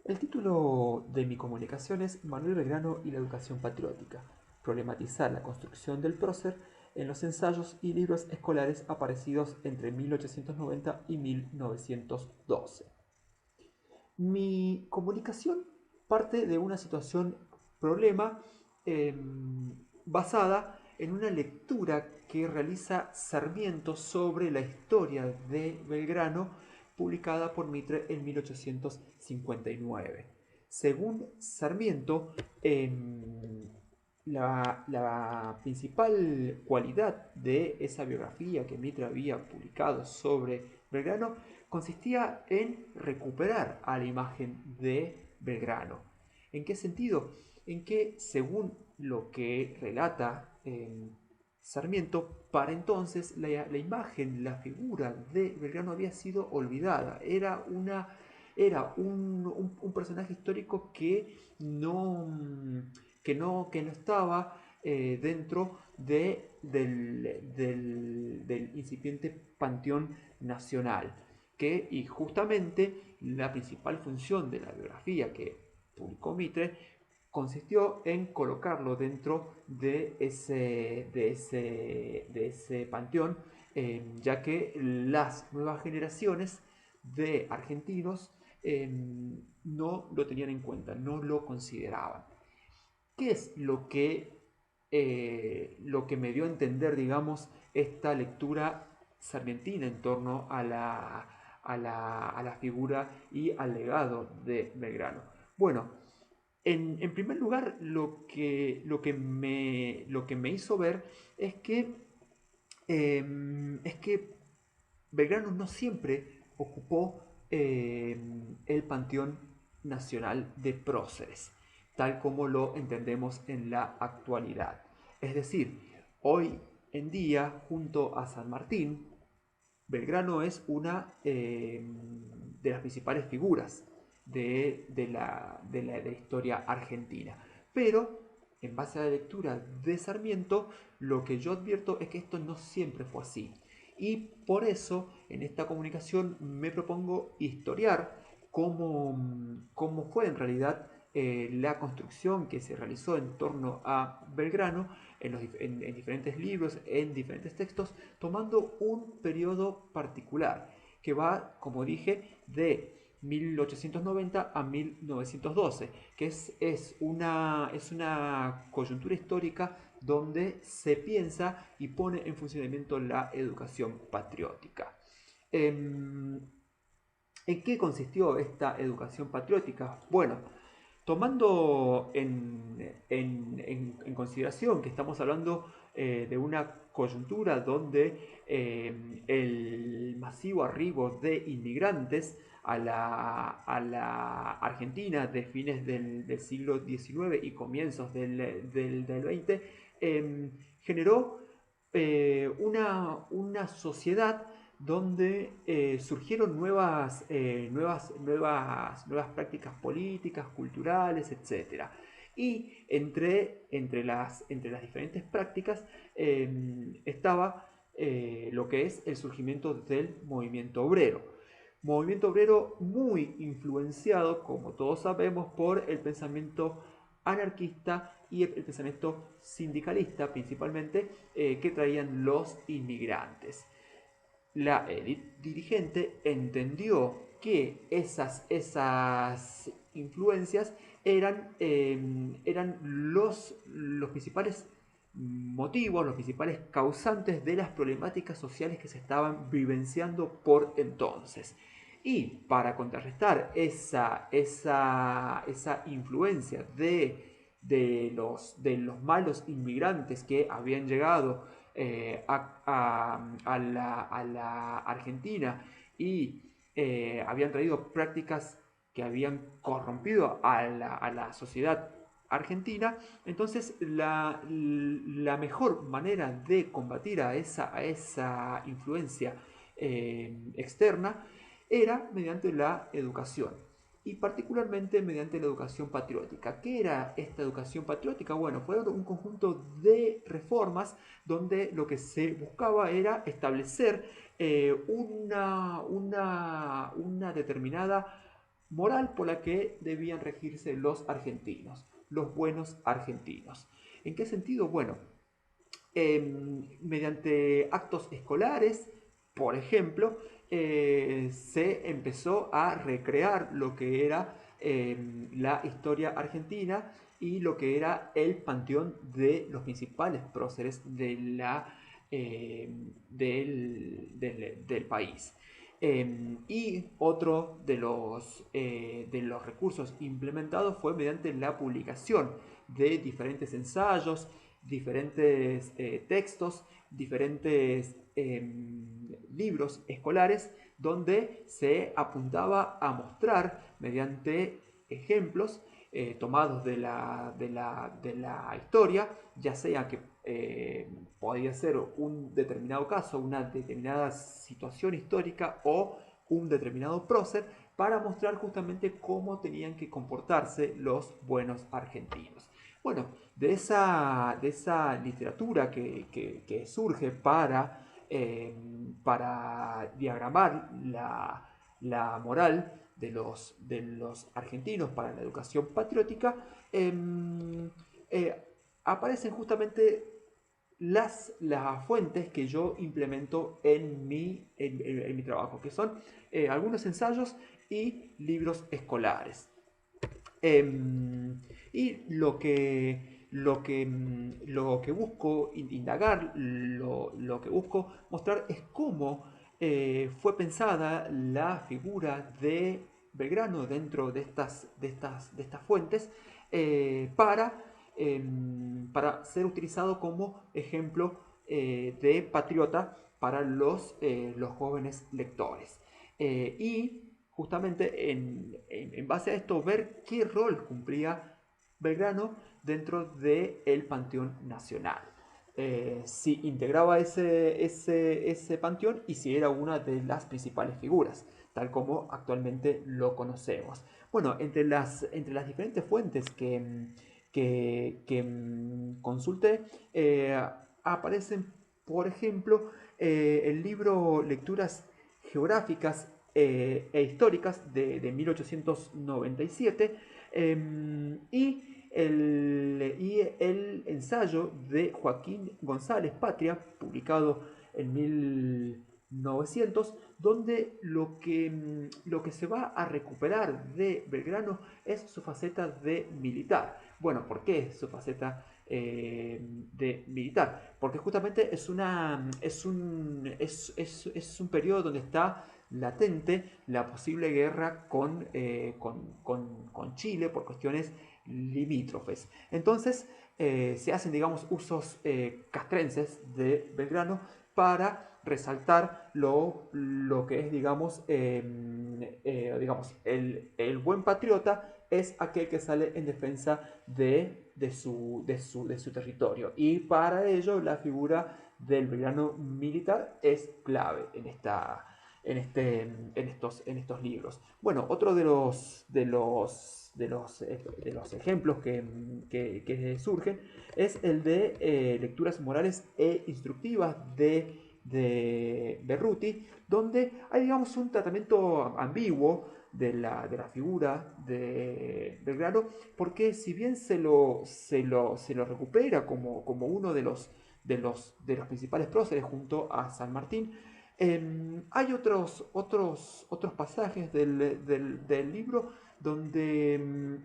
El título de mi comunicación es Manuel Belgrano y la educación patriótica, problematizar la construcción del prócer en los ensayos y libros escolares aparecidos entre 1890 y 1912. Mi comunicación parte de una situación problema eh, basada en una lectura que realiza Sarmiento sobre la historia de Belgrano, publicada por Mitre en 1859. Según Sarmiento, la principal cualidad de esa biografía que Mitre había publicado sobre Belgrano consistía en recuperar a la imagen de Belgrano. ¿En qué sentido? En que, según lo que relata Sarmiento, para entonces la imagen, la figura de Belgrano había sido olvidada. Era un personaje histórico que no estaba dentro del incipiente panteón nacional. Y justamente la principal función de la biografía que publicó Mitre consistió en colocarlo dentro de ese panteón, ya que las nuevas generaciones de argentinos no lo tenían en cuenta, no lo consideraban. ¿Qué es lo que me dio a entender, digamos, esta lectura sarmientina en torno a la figura y al legado de Belgrano? Bueno, en primer lugar, lo que me hizo ver es que Belgrano no siempre ocupó el panteón nacional de próceres, tal como lo entendemos en la actualidad. Es decir, hoy en día, junto a San Martín, Belgrano es una de las principales figuras de la historia argentina. Pero, en base a la lectura de Sarmiento, lo que yo advierto es que esto no siempre fue así. Y por eso, en esta comunicación me propongo historiar cómo fue en realidad la construcción que se realizó en torno a Belgrano en diferentes libros, en diferentes textos, tomando un periodo particular que va, como dije, de 1890 a 1912, que es una coyuntura histórica donde se piensa y pone en funcionamiento la educación patriótica. ¿En qué consistió esta educación patriótica? Bueno, tomando en consideración que estamos hablando de una coyuntura donde el masivo arribo de inmigrantes a la Argentina de fines del siglo XIX y comienzos del XX generó una sociedad donde surgieron nuevas prácticas políticas, culturales, etcétera. Y entre las diferentes prácticas estaba lo que es el surgimiento del movimiento obrero. Movimiento obrero muy influenciado, como todos sabemos, por el pensamiento anarquista y el pensamiento sindicalista principalmente que traían los inmigrantes. La élite dirigente entendió que esas influencias eran los principales motivos, los principales causantes de las problemáticas sociales que se estaban vivenciando por entonces. Y para contrarrestar esa influencia de los malos inmigrantes que habían llegado a la Argentina y habían traído prácticas que habían corrompido a la sociedad argentina, entonces la mejor manera de combatir a esa influencia externa era mediante la educación y particularmente mediante la educación patriótica. ¿Qué era esta educación patriótica? Bueno, fue un conjunto de reformas donde lo que se buscaba era establecer una determinada moral por la que debían regirse los argentinos, los buenos argentinos. ¿En qué sentido? Bueno, mediante actos escolares, por ejemplo, se empezó a recrear lo que era la historia argentina y lo que era el panteón de los principales próceres del país. Y otro de los recursos implementados fue mediante la publicación de diferentes ensayos, diferentes textos, diferentes libros escolares donde se apuntaba a mostrar mediante ejemplos tomados de la historia, ya sea que podía ser un determinado caso, una determinada situación histórica o un determinado prócer, para mostrar justamente cómo tenían que comportarse los buenos argentinos. Bueno, de esa literatura que surge para diagramar la moral de los argentinos para la educación patriótica, aparecen justamente las fuentes que yo implemento en mi trabajo, que son algunos ensayos y libros escolares. Y lo que busco indagar, lo que busco mostrar es cómo fue pensada la figura de Belgrano dentro de estas fuentes para ser utilizado como ejemplo de patriota para los jóvenes lectores. Y justamente en base a esto ver qué rol cumplía Belgrano dentro del panteón nacional. Si integraba ese panteón y si era una de las principales figuras, tal como actualmente lo conocemos. Bueno, entre las diferentes fuentes que consulté, aparecen, por ejemplo, el libro Lecturas Geográficas históricas de 1897 y el ensayo de Joaquín González Patria, publicado en 1900, donde lo que se va a recuperar de Belgrano es su faceta de militar. Bueno, ¿por qué su faceta de militar? Porque justamente es un periodo donde está latente la posible guerra con Chile por cuestiones limítrofes. Entonces se hacen, digamos, usos castrenses de Belgrano para resaltar lo que es, digamos, el buen patriota es aquel que sale en defensa de su territorio. Y para ello la figura del Belgrano militar es clave en estos libros. Bueno, otro de los ejemplos que surgen es el de lecturas morales e instructivas de Berruti, donde hay, digamos, un tratamiento ambiguo de la figura de Belgrano, porque si bien se lo recupera como uno de los principales próceres junto a San Martín, hay otros pasajes del libro donde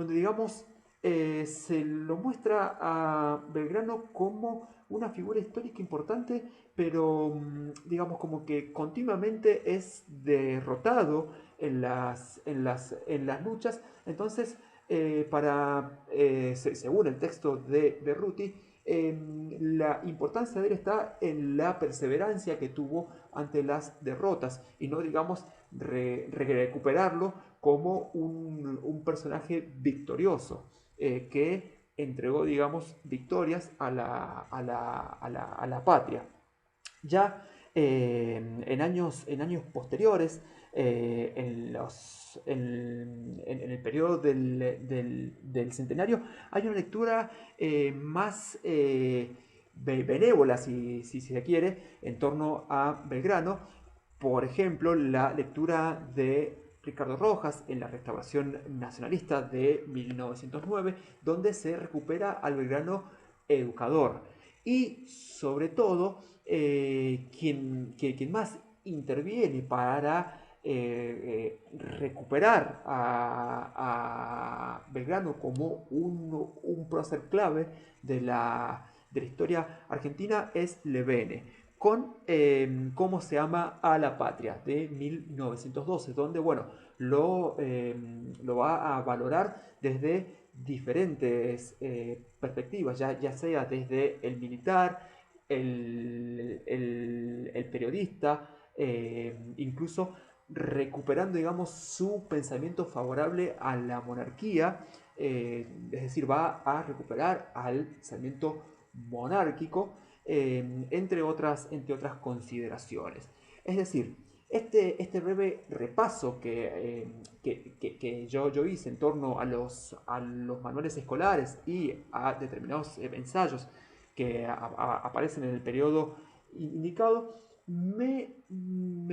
digamos, se lo muestra a Belgrano como una figura histórica importante, pero digamos como que continuamente es derrotado en las luchas. Entonces, según el texto de Berruti, la importancia de él está en la perseverancia que tuvo ante las derrotas y no, digamos, recuperarlo como un personaje victorioso que entregó, digamos, victorias a la patria. Ya en años posteriores, en el periodo del centenario, hay una lectura más benévola, si se quiere, en torno a Belgrano. Por ejemplo, la lectura de Ricardo Rojas en la Restauración Nacionalista de 1909, donde se recupera al Belgrano educador. Y sobre todo, quien más interviene para recuperar a Belgrano como un prócer clave de la historia argentina es Levene, con Cómo se ama a la patria de 1912, donde bueno, lo va a valorar desde diferentes perspectivas, ya sea desde el militar, el periodista, incluso recuperando, digamos, su pensamiento favorable a la monarquía, es decir, va a recuperar al pensamiento monárquico, entre otras consideraciones. Es decir, este breve repaso que yo hice en torno a los manuales escolares y a determinados ensayos que aparecen en el periodo indicado, me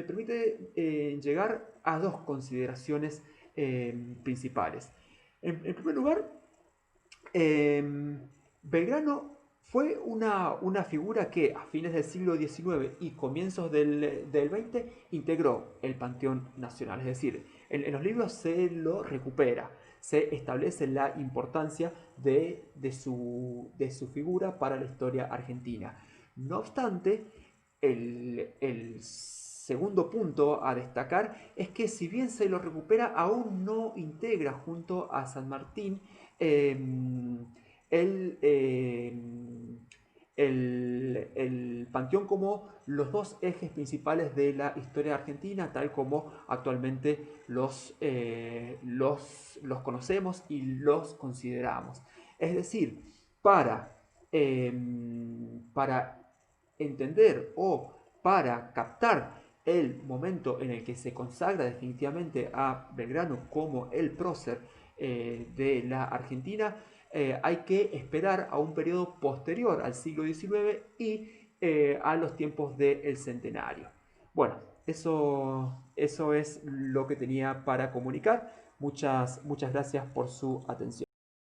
permite llegar a dos consideraciones principales. En primer lugar, Belgrano fue una figura que a fines del siglo XIX y comienzos del XX integró el panteón nacional. Es decir, en los libros se lo recupera, se establece la importancia de su figura para la historia argentina. No obstante, el segundo punto a destacar es que si bien se lo recupera, aún no integra junto a San Martín el, el panteón como los dos ejes principales de la historia argentina, tal como actualmente los conocemos y los consideramos. Es decir, para entender o para captar el momento en el que se consagra definitivamente a Belgrano como el prócer de la Argentina, hay que esperar a un periodo posterior al siglo XIX y a los tiempos del centenario. Bueno, eso es lo que tenía para comunicar. Muchas gracias por su atención.